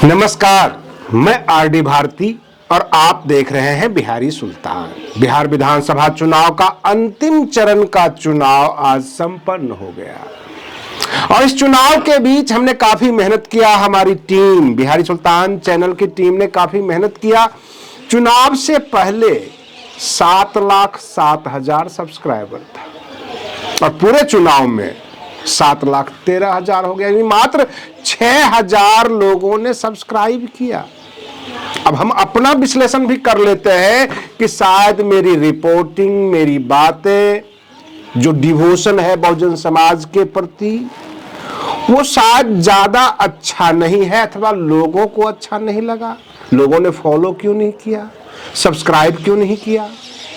नमस्कार, मैं आरडी भारती और आप देख रहे हैं बिहारी सुल्तान। बिहार विधानसभा चुनाव का अंतिम चरण का चुनाव आज संपन्न हो गया और इस चुनाव के बीच हमने काफी मेहनत किया। हमारी टीम, बिहारी सुल्तान चैनल की टीम ने काफी मेहनत किया। चुनाव से पहले 7,07,000 सब्सक्राइबर था और पूरे चुनाव में 7,13,000 हो गया, यानी मात्र 6,000 लोगों ने सब्सक्राइब किया। अब हम अपना विश्लेषण भी कर लेते हैं कि शायद मेरी रिपोर्टिंग, मेरी बातें, जो डिवोशन है बहुजन समाज के प्रति, वो शायद ज्यादा अच्छा नहीं है अथवा लोगों को अच्छा नहीं लगा। लोगों ने फॉलो क्यों नहीं किया, सब्सक्राइब क्यों नहीं किया?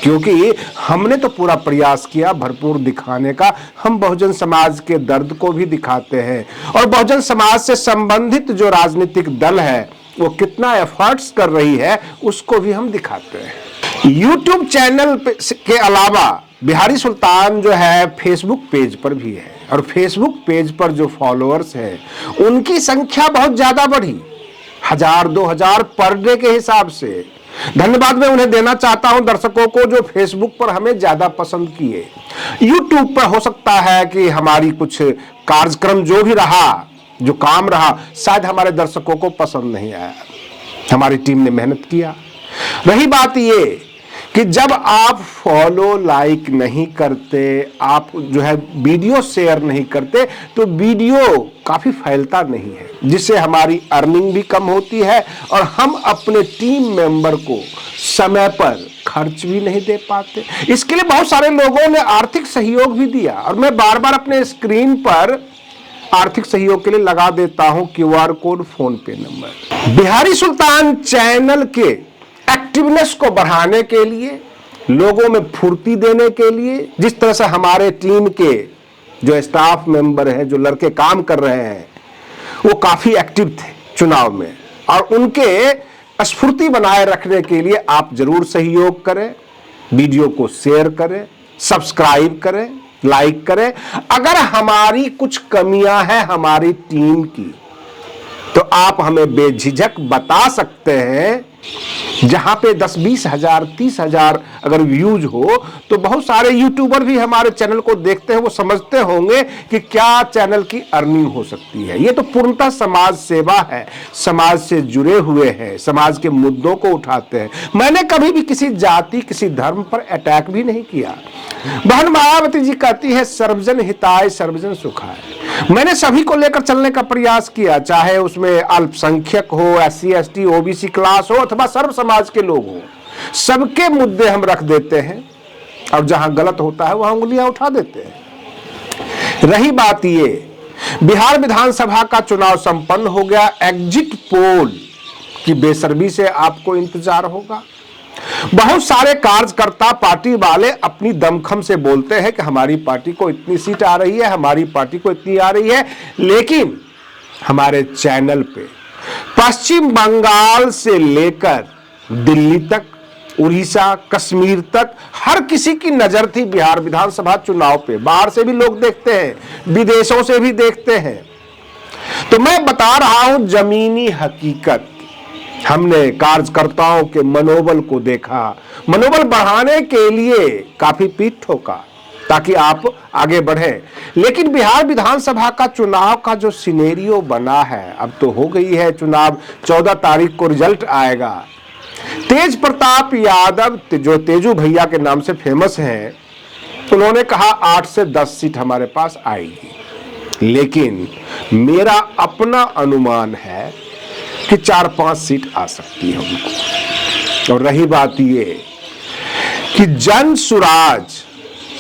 क्योंकि हमने तो पूरा प्रयास किया भरपूर दिखाने का। हम बहुजन समाज के दर्द को भी दिखाते हैं और बहुजन समाज से संबंधित जो राजनीतिक दल है वो कितना एफर्ट्स कर रही है उसको भी हम दिखाते हैं। यूट्यूब चैनल के अलावा बिहारी सुल्तान जो है फेसबुक पेज पर भी है और फेसबुक पेज पर जो फॉलोअर्स है उनकी संख्या बहुत ज्यादा बढ़ी, 1,000-2,000 पर डे के हिसाब से। धन्यवाद मैं उन्हें देना चाहता हूं, दर्शकों को जो फेसबुक पर हमें ज्यादा पसंद किए। यूट्यूब पर हो सकता है कि हमारी कुछ कार्यक्रम जो भी रहा, जो काम रहा, शायद हमारे दर्शकों को पसंद नहीं आया। हमारी टीम ने मेहनत किया। रही बात ये कि जब आप फॉलो लाइक नहीं करते, आप जो है वीडियो शेयर नहीं करते, तो वीडियो काफी फैलता नहीं है, जिससे हमारी अर्निंग भी कम होती है और हम अपने टीम मेंबर को समय पर खर्च भी नहीं दे पाते। इसके लिए बहुत सारे लोगों ने आर्थिक सहयोग भी दिया और मैं बार बार अपने स्क्रीन पर आर्थिक सहयोग के लिए लगा देता हूं QR कोड, फोन पे नंबर। बिहारी सुल्तान चैनल के एक्टिवनेस को बढ़ाने के लिए, लोगों में फुर्ती देने के लिए, जिस तरह से हमारे टीम के जो स्टाफ मेंबर हैं, जो लड़के काम कर रहे हैं, वो काफी एक्टिव थे चुनाव में और उनके स्फूर्ति बनाए रखने के लिए आप जरूर सहयोग करें, वीडियो को शेयर करें, सब्सक्राइब करें, लाइक करें। अगर हमारी कुछ कमियां हैं हमारी टीम की तो आप हमें बेझिझक बता सकते हैं। जहां पे 10-20 हजार, 30 हजार अगर व्यूज हो तो बहुत सारे यूट्यूबर भी हमारे चैनल को देखते हैं, वो समझते होंगे कि क्या चैनल की अर्निंग हो सकती है। ये तो पूर्णतः समाज सेवा है, समाज से जुड़े हुए हैं, समाज के मुद्दों को उठाते हैं। मैंने कभी भी किसी जाति, किसी धर्म पर अटैक भी नहीं किया। बहन मायावती जी कहती है सर्वजन हिताय सर्वजन सुखाय। मैंने सभी को लेकर चलने का प्रयास किया, चाहे उसमें अल्पसंख्यक हो, SC ST OBC क्लास हो अथवा सर्व समाज के लोग हो, सबके मुद्दे हम रख देते हैं और जहां गलत होता है वहां उंगलियां उठा देते हैं। रही बात ये, बिहार विधानसभा का चुनाव संपन्न हो गया। एग्जिट पोल की बेसब्री से आपको इंतजार होगा। बहुत सारे कार्यकर्ता, पार्टी वाले अपनी दमखम से बोलते हैं कि हमारी पार्टी को इतनी सीट आ रही है, हमारी पार्टी को इतनी आ रही है, लेकिन हमारे चैनल पे पश्चिम बंगाल से लेकर दिल्ली तक, उड़ीसा, कश्मीर तक हर किसी की नजर थी बिहार विधानसभा चुनाव पे। बाहर से भी लोग देखते हैं, विदेशों से भी देखते हैं। तो मैं बता रहा हूं जमीनी हकीकत। हमने कार्यकर्ताओं के मनोबल को देखा, मनोबल बढ़ाने के लिए काफी पीठ ठोका ताकि आप आगे बढ़े। लेकिन बिहार विधानसभा का चुनाव का जो सिनेरियो बना है, अब तो हो गई है चुनाव, 14 तारीख को रिजल्ट आएगा। तेज प्रताप यादव, जो तेजू भैया के नाम से फेमस हैं, उन्होंने कहा 8 से 10 सीट हमारे पास आएगी, लेकिन मेरा अपना अनुमान है कि 4-5 सीट आ सकती है उनको। और रही बात ये कि जन सुराज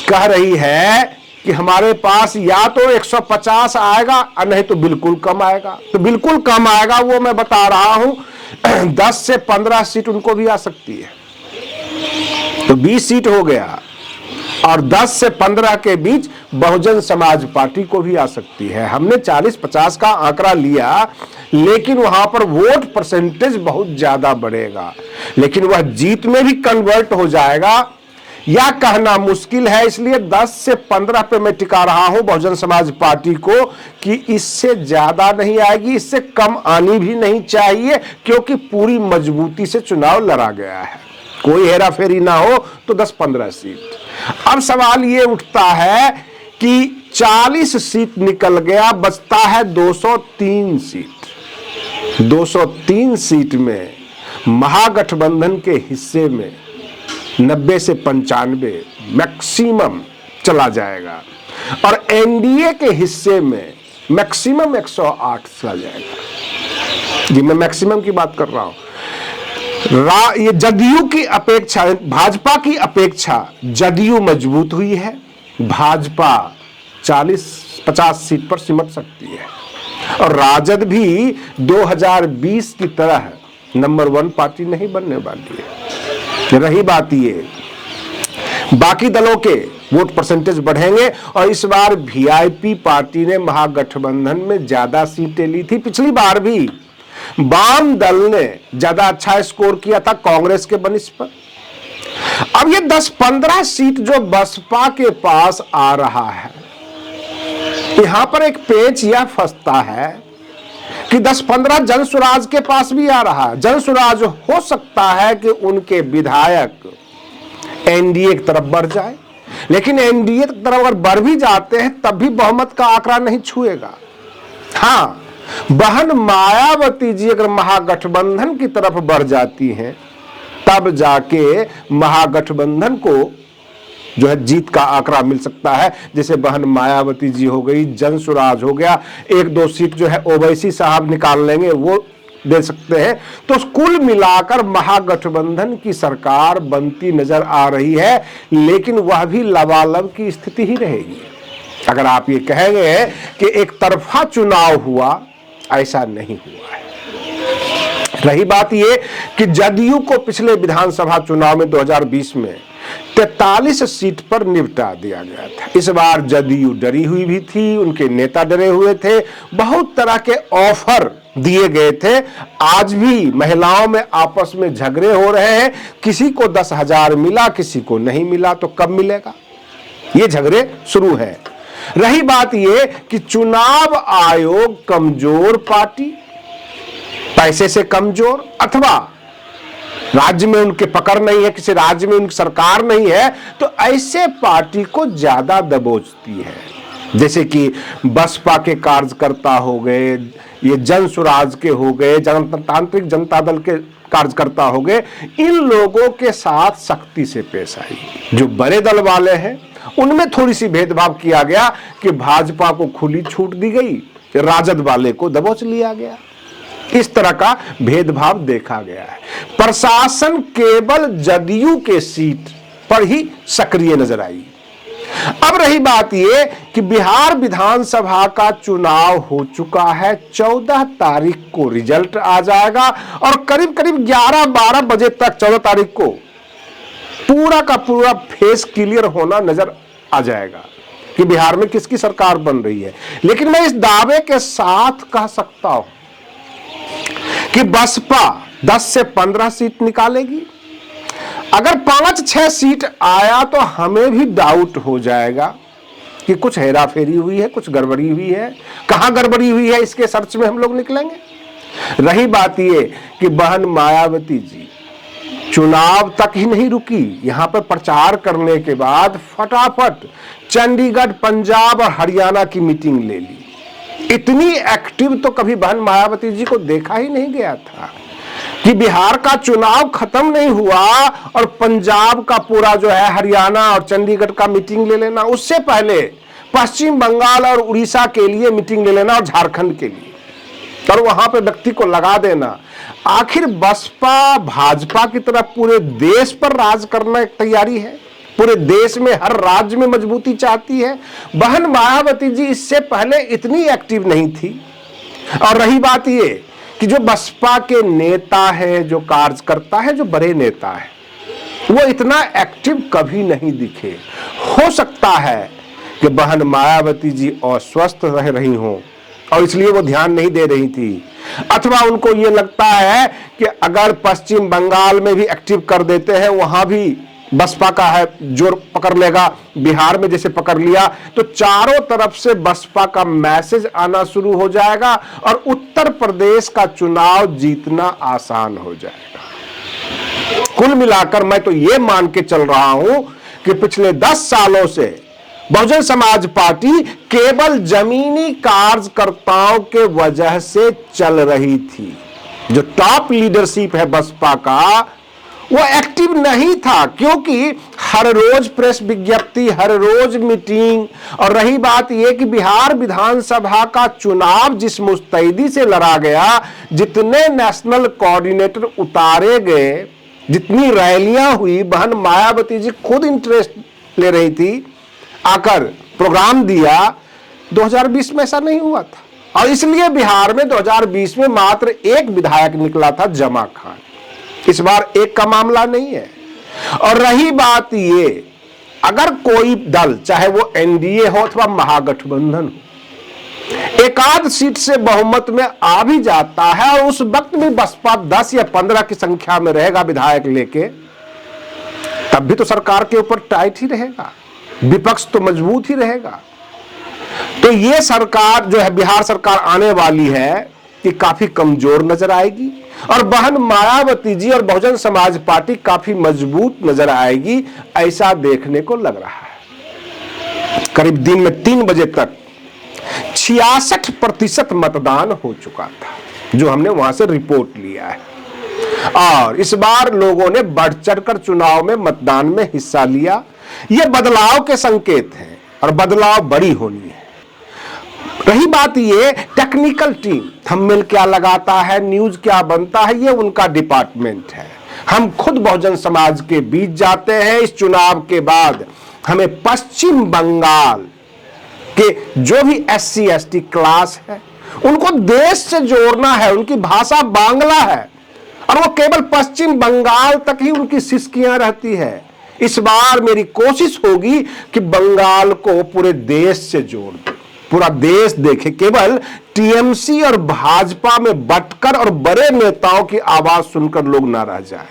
कह रही है कि हमारे पास या तो 150 आएगा और नहीं तो बिल्कुल कम आएगा। तो बिल्कुल कम आएगा वो मैं बता रहा हूं 10 से 15 सीट उनको भी आ सकती है, तो 20 सीट हो गया। और 10 से 15 के बीच बहुजन समाज पार्टी को भी आ सकती है। हमने 40-50 का आंकड़ा लिया, लेकिन वहां पर वोट परसेंटेज बहुत ज्यादा बढ़ेगा, लेकिन वह जीत में भी कन्वर्ट हो जाएगा। यह कहना मुश्किल है, इसलिए 10 से 15 पे मैं टिका रहा हूं बहुजन समाज पार्टी को कि इससे ज्यादा नहीं आएगी, इससे कम आनी भी नहीं चाहिए, क्योंकि पूरी मजबूती से चुनाव लड़ा गया है, कोई हेराफेरी ना हो तो 10-15 सीट। अब सवाल ये उठता है कि 40 सीट निकल गया, बचता है 203 सीट। 203 सीट में महागठबंधन के हिस्से में 90 से 95 मैक्सिमम चला जाएगा और एनडीए के हिस्से में मैक्सिमम 108 चला जाएगा। जी मैं मैक्सिमम की बात कर रहा हूं। ये जदयू की अपेक्षा, भाजपा की अपेक्षा जदयू मजबूत हुई है, भाजपा 40-50 सीट पर सिमट सकती है और राजद भी 2020 की तरह नंबर 1 पार्टी नहीं बनने वाली है। रही बात ये, बाकी दलों के वोट परसेंटेज बढ़ेंगे और इस बार वीआईपी पार्टी ने महागठबंधन में ज्यादा सीटें ली थी। पिछली बार भी वाम दल ने ज्यादा अच्छा स्कोर किया था कांग्रेस के बनिस्बत पर। अब ये 10-15 सीट जो बसपा के पास आ रहा है, यहां पर एक पेच यह फंसता है कि 10-15 जनसुराज के पास भी आ रहा है। जनसुराज हो सकता है कि उनके विधायक एनडीए की तरफ बढ़ जाए, लेकिन एनडीए की तरफ अगर बढ़ भी जाते हैं तब भी बहुमत का आंकड़ा नहीं छुएगा। हाँ, बहन मायावती जी अगर महागठबंधन की तरफ बढ़ जाती हैं तब जाके महागठबंधन को जो है जीत का आंकड़ा मिल सकता है। जैसे बहन मायावती जी हो गई, जनसुराज हो गया, 1-2 सीट जो है ओवैसी साहब निकाल लेंगे, वो दे सकते हैं। तो कुल मिलाकर महागठबंधन की सरकार बनती नजर आ रही है, लेकिन वह भी लबालब की स्थिति ही रहेगी। अगर आप ये कहेंगे कि एक तरफा चुनाव हुआ, ऐसा नहीं हुआ है। रही बात ये कि जदयू को पिछले विधानसभा चुनाव में 2020 में 43 सीट पर निपटा दिया गया था। इस बार जदयू डरी हुई भी थी, उनके नेता डरे हुए थे, बहुत तरह के ऑफर दिए गए थे। आज भी महिलाओं में आपस में झगड़े हो रहे हैं, किसी को 10,000 मिला, किसी को नहीं मिला, तो कब मिलेगा, ये झगड़े शुरू है। रही बात ये कि चुनाव आयोग कमजोर पार्टी, पैसे से कमजोर, अथवा राज्य में उनके पकड़ नहीं है, किसी राज्य में उनकी सरकार नहीं है, तो ऐसे पार्टी को ज्यादा दबोचती है। जैसे कि बसपा के कार्यकर्ता हो गए, ये जनसुराज के हो गए, जनतांत्रिक जनता दल के कार्यकर्ता हो गए, इन लोगों के साथ सख्ती से पेश आई। जो बड़े दल वाले हैं उनमें थोड़ी सी भेदभाव किया गया कि भाजपा को खुली छूट दी गई, राजद वाले को दबोच लिया गया। इस तरह का भेदभाव देखा गया है। प्रशासन केवल जदयू के सीट पर ही सक्रिय नजर आई। अब रही बात यह कि बिहार विधानसभा का चुनाव हो चुका है, 14 तारीख को रिजल्ट आ जाएगा और करीब करीब 11-12 बजे तक 14 तारीख को पूरा का पूरा फेस क्लियर होना नजर आ जाएगा कि बिहार में किसकी सरकार बन रही है। लेकिन मैं इस दावे के साथ कह सकता हूं कि बसपा 10 से 15 सीट निकालेगी। अगर 5-6 सीट आया तो हमें भी डाउट हो जाएगा कि कुछ हेराफेरी हुई है, कुछ गड़बड़ी हुई है। कहां गड़बड़ी हुई है, इसके सर्च में हम लोग निकलेंगे। रही बात ये कि बहन मायावती जी चुनाव तक ही नहीं रुकी, यहां पर प्रचार करने के बाद फटाफट चंडीगढ़, पंजाब और हरियाणा की मीटिंग ले ली। इतनी एक्टिव तो कभी बहन मायावती जी को देखा ही नहीं गया था कि बिहार का चुनाव खत्म नहीं हुआ और पंजाब का पूरा जो है, हरियाणा और चंडीगढ़ का मीटिंग ले लेना, उससे पहले पश्चिम बंगाल और उड़ीसा के लिए मीटिंग ले लेना और झारखंड के लिए, और वहां पे व्यक्ति को लगा देना। आखिर बसपा भाजपा की तरफ पूरे देश पर राज करने की तैयारी है, पूरे देश में हर राज्य में मजबूती चाहती है। बहन मायावती जी इससे पहले इतनी एक्टिव नहीं थी। और रही बात ये कि जो बसपा के नेता है, जो कार्यकर्ता है, जो बड़े नेता है, वो इतना एक्टिव कभी नहीं दिखे। हो सकता है कि बहन मायावती जी अस्वस्थ रह रही हों और इसलिए वो ध्यान नहीं दे रही थी, अथवा उनको ये लगता है कि अगर पश्चिम बंगाल में भी एक्टिव कर देते हैं, वहां भी बसपा का है जोर पकड़ लेगा, बिहार में जैसे पकड़ लिया तो चारों तरफ से बसपा का मैसेज आना शुरू हो जाएगा और उत्तर प्रदेश का चुनाव जीतना आसान हो जाएगा। कुल मिलाकर मैं तो ये मान के चल रहा हूं कि पिछले 10 सालों से बहुजन समाज पार्टी केवल जमीनी कार्यकर्ताओं के वजह से चल रही थी। जो टॉप लीडरशिप है बसपा का वो एक्टिव नहीं था, क्योंकि हर रोज प्रेस विज्ञप्ति, हर रोज मीटिंग, और रही बात यह कि बिहार विधानसभा का चुनाव जिस मुस्तैदी से लड़ा गया, जितने नेशनल कोऑर्डिनेटर उतारे गए, जितनी रैलियां हुई, बहन मायावती जी खुद इंटरेस्ट ले रही थी, आकर प्रोग्राम दिया। 2020 में ऐसा नहीं हुआ था और इसलिए बिहार में 2020 में मात्र एक विधायक निकला था, जमा खान। इस बार एक का मामला नहीं है। और रही बात ये, अगर कोई दल चाहे वो एनडीए हो अथवा महागठबंधन हो, एकाध सीट से बहुमत में आ भी जाता है और उस वक्त भी बसपा 10 या 15 की संख्या में रहेगा विधायक लेके, तब भी तो सरकार के ऊपर टाइट ही रहेगा, विपक्ष तो मजबूत ही रहेगा। तो ये सरकार जो है, बिहार सरकार आने वाली है, कि काफी कमजोर नजर आएगी और बहन मायावती जी और बहुजन समाज पार्टी काफी मजबूत नजर आएगी, ऐसा देखने को लग रहा है। करीब दिन में 3 बजे तक 66% मतदान हो चुका था, जो हमने वहां से रिपोर्ट लिया है। और इस बार लोगों ने बढ़ चढ़कर चुनाव में मतदान में हिस्सा लिया। ये बदलाव के संकेत हैं और बदलाव बड़ी होनी है। रही बात ये, टेक्निकल टीम थंबनेल क्या लगाता है, न्यूज क्या बनता है, ये उनका डिपार्टमेंट है। हम खुद बहुजन समाज के बीच जाते हैं। इस चुनाव के बाद हमें पश्चिम बंगाल के जो भी SC ST क्लास है उनको देश से जोड़ना है। उनकी भाषा बांग्ला है और वो केवल पश्चिम बंगाल तक ही उनकी सिसकियां रहती है। इस बार मेरी कोशिश होगी कि बंगाल को पूरे देश से जोड़ दे, पूरा देश देखे, केवल टीएमसी और भाजपा में बंटकर और बड़े नेताओं की आवाज सुनकर लोग ना रह जाए।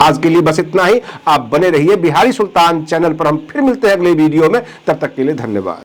आज के लिए बस इतना ही। आप बने रहिए बिहारी सुल्तान चैनल पर। हम फिर मिलते हैं अगले वीडियो में, तब तक के लिए धन्यवाद।